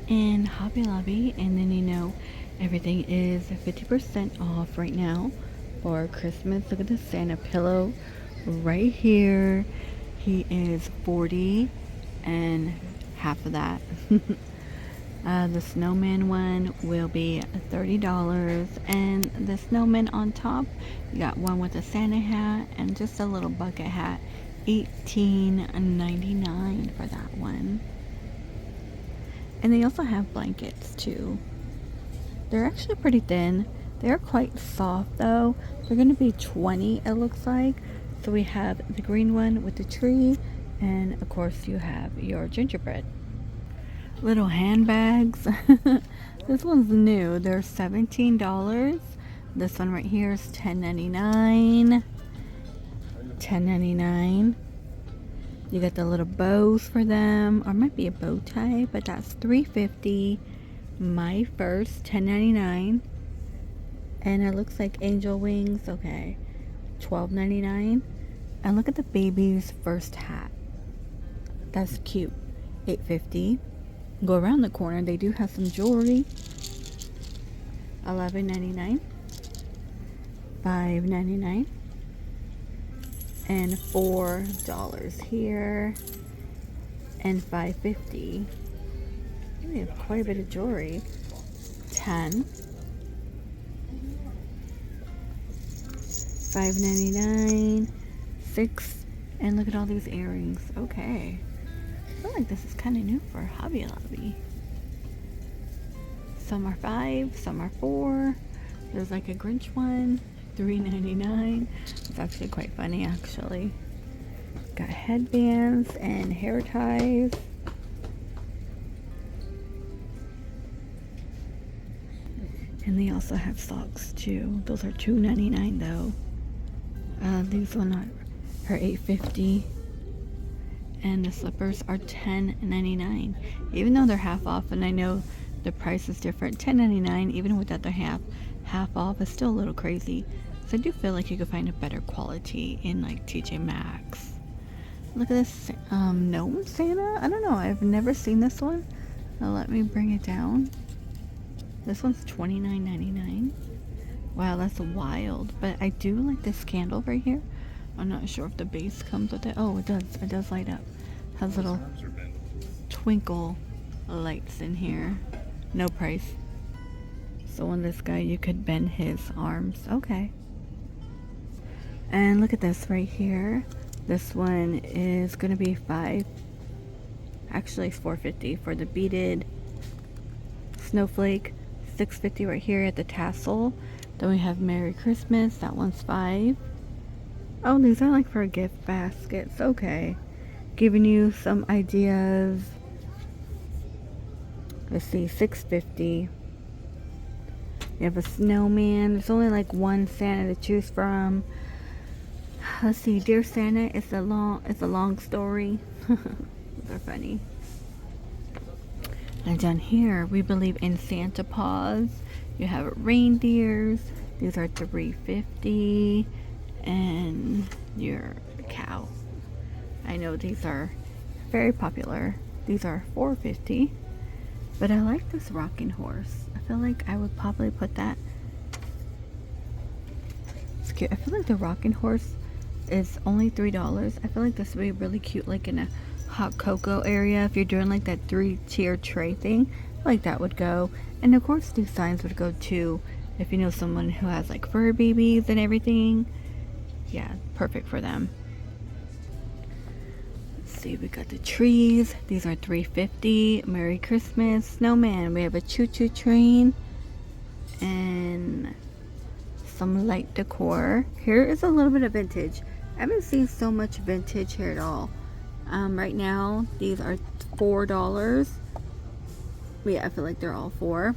in Hobby Lobby, and then everything is 50% off right now for Christmas. Look at the Santa pillow right here. He is 40 and half of that. The snowman one will be $30, and the snowman on top, you got one with a Santa hat and just a little bucket hat, $18.99 for that one. And they also have blankets too. They're actually pretty thin. They're quite soft though. They're going to be 20, it looks like. So we have the green one with the tree, and of course you have your gingerbread. Little handbags. This one's new. They're $17. This one right here is $10.99. $10.99. You got the little bows for them, or it might be a bow tie, but that's $3.50. My first, $10.99. And it looks like angel wings. Okay, $12.99. And look at the baby's first hat. That's cute. $8.50. Go around the corner. They do have some jewelry. $11.99. $5.99. And $4 here. And $5.50. We have quite a bit of jewelry. 10. $5.99. 6. And look at all these earrings. Okay. I feel like this is kind of new for Hobby Lobby. Some are 5, some are 4. There's like a Grinch one, $3.99. It's actually quite funny, actually. Got headbands and hair ties. And they also have socks too. Those are $2.99 though. These one are $8.50. And the slippers are $10.99. Even though they're half off, and I know the price is different, $10.99, even without the half off, is still a little crazy. So I do feel like you could find a better quality in like TJ Maxx. Look at this gnome Santa. I don't know. I've never seen this one. Now let me bring it down. This one's $29.99. Wow, that's wild. But I do like this candle right here. I'm not sure if the base comes with it. Oh, it does. It does light up. Has little twinkle lights in here. No price. So on this guy, you could bend his arms. Okay. And look at this right here. This one is going to be actually it's $4.50 for the beaded snowflake. $6.50 right here at the tassel. Then we have Merry Christmas. That one's $5. Oh, these are like for gift baskets. Okay. Giving you some ideas. Let's see, $6.50. You have a snowman. There's only like one Santa to choose from. Let's see, Dear Santa, it's a long story. Those are funny. And down here, we believe in Santa Paws. You have reindeers. These are $3.50. And your cow. I know these are very popular. These are $4.50. But I like this rocking horse. I feel like I would probably put that. It's cute. I feel like the rocking horse is only $3. I feel like this would be really cute, like in a hot cocoa area. If you're doing like that 3-tier tray thing, like that would go. And of course, these signs would go too. If you know someone who has like fur babies and everything. Yeah, perfect for them. Let's see, we got the trees. These are $3.50. Merry Christmas. Snowman. We have a choo-choo train. And some light decor. Here is a little bit of vintage. I haven't seen so much vintage here at all. Right now, these are $4. Yeah, I feel like they're all 4.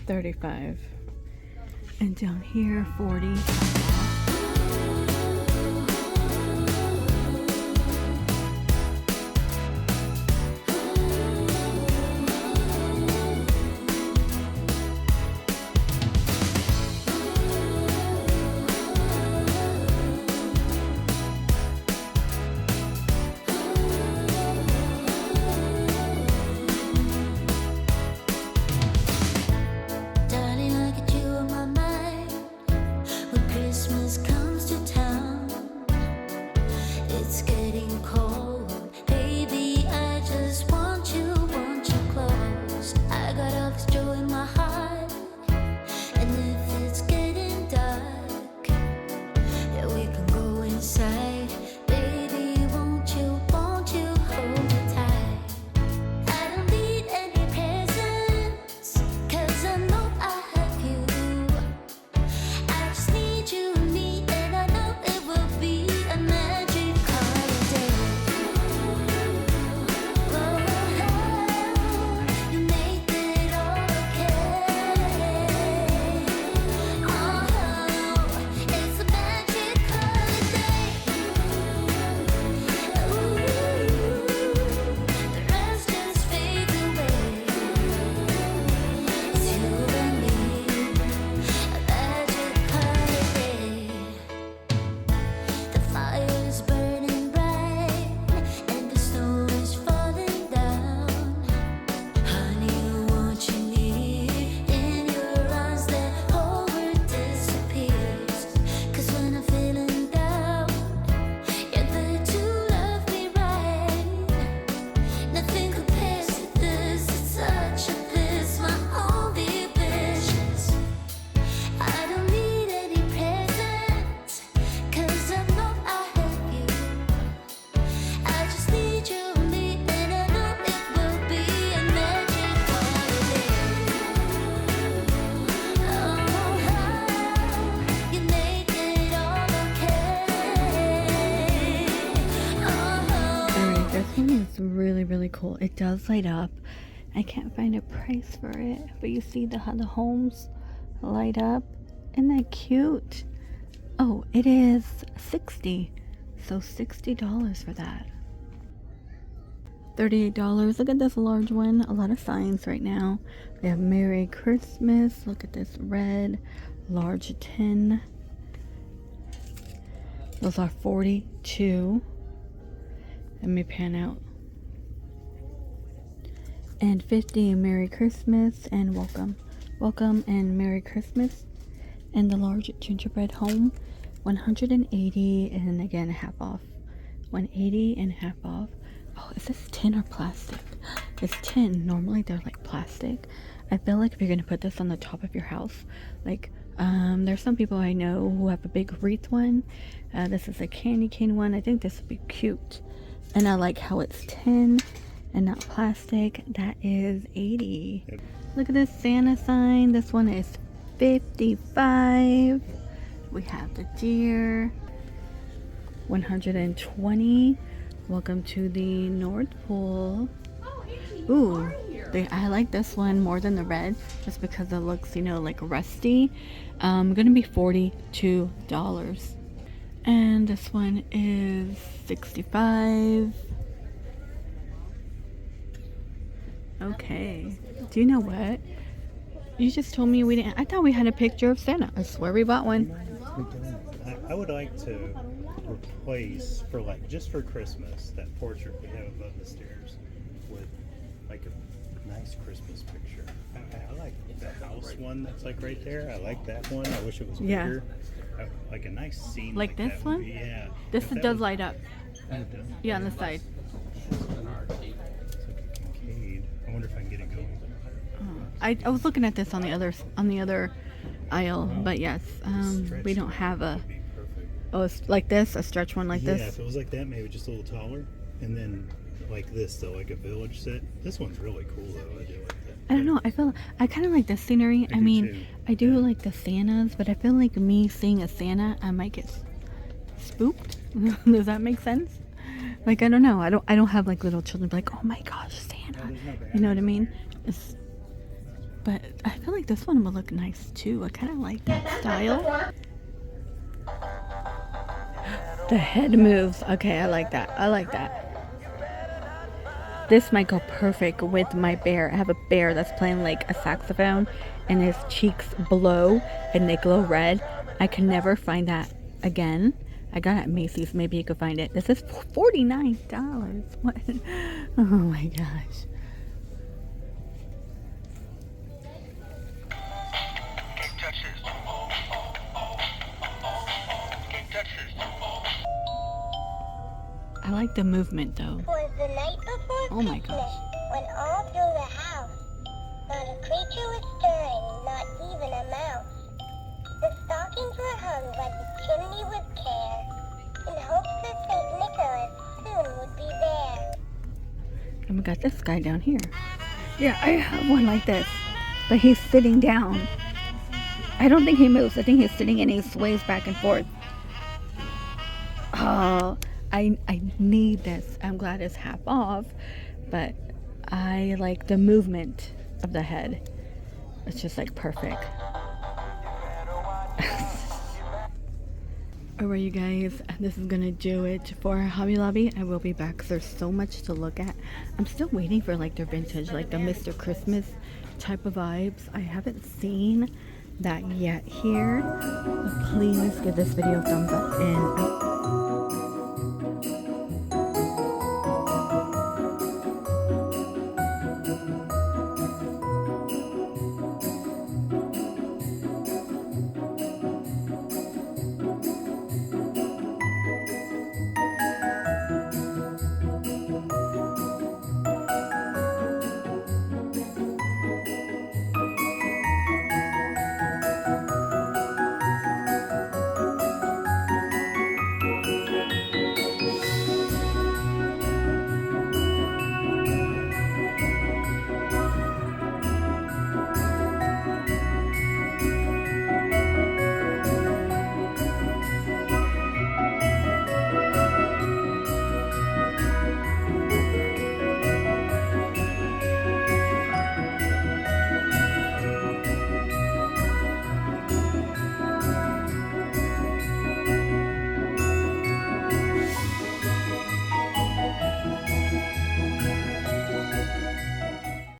$35. And down here, 40. it does light up. I can't find a price for it, but you see how the homes light up. Isn't that cute? Oh, it is 60. So $60 for that. $38. Look at this large one. A lot of signs right now. We have Merry Christmas. Look at this red large tin. Those are 42. Let me pan out. And 50, Merry Christmas and welcome. Welcome and Merry Christmas. And the large gingerbread home, 180, and again half off. 180 and half off. Oh, is this tin or plastic? It's tin. Normally they're like plastic. I feel like if you're gonna put this on the top of your house, like there's some people I know who have a big wreath one. This is a candy cane one. I think this would be cute. And I like how it's tin and not plastic. That is 80. Look at this Santa sign. This one is 55. We have the deer. 120. Welcome to the North Pole. Ooh, I like this one more than the red, just because it looks, you know, like rusty. Gonna be $42. And this one is 65. Okay. Do you know what? You just told me we didn't. I thought we had a picture of Santa. I swear we bought one. I would like to replace, for like, just for Christmas, that portrait we have above the stairs with like a nice Christmas picture. I like the house one that's like right there. I like that one. I wish it was bigger. Yeah. Like a nice scene. Like this that one? Yeah. This does light up. It does? Yeah, on the side. It's like a Kincaid. I wonder if I can get it going. I was looking at this on the other aisle, but yes, we don't have a. Oh, it's like this, a stretch one like this. Yeah, if it was like that, maybe just a little taller, and then like this though, like a village set. This one's really cool though. I do like that. I don't know. I kind of like the scenery. I mean, I do like the Santas, but I feel like me seeing a Santa, I might get spooked. Does that make sense? Like, I don't know. I don't have like little children be like, oh my gosh, Santa. You know what I mean? But I feel like this one would look nice too. I kind of like that style. The head moves. Okay, I like that. I like that. This might go perfect with my bear. I have a bear that's playing like a saxophone and his cheeks glow and they glow red. I can never find that again. I got it at Macy's. Maybe you could find it. This is $49. What? Oh my gosh. I like the movement though. Was the night before oh my Christmas, gosh. when all through the house, not a creature was stirring, not even a mouse. The stockings were hung by the chimney with care, in hopes that St. Nicholas soon would be there. And we got this guy down here. Yeah, I have one like this, but he's sitting down. I don't think he moves. I think he's sitting and he sways back and forth. Oh, I need this. I'm glad it's half off, but I like the movement of the head. It's just like perfect. Alright you guys, this is gonna do it for Hobby Lobby. I will be back because there's so much to look at. I'm still waiting for like their vintage, like the Mr. Christmas type of vibes. I haven't seen that yet here. But please give this video a thumbs up and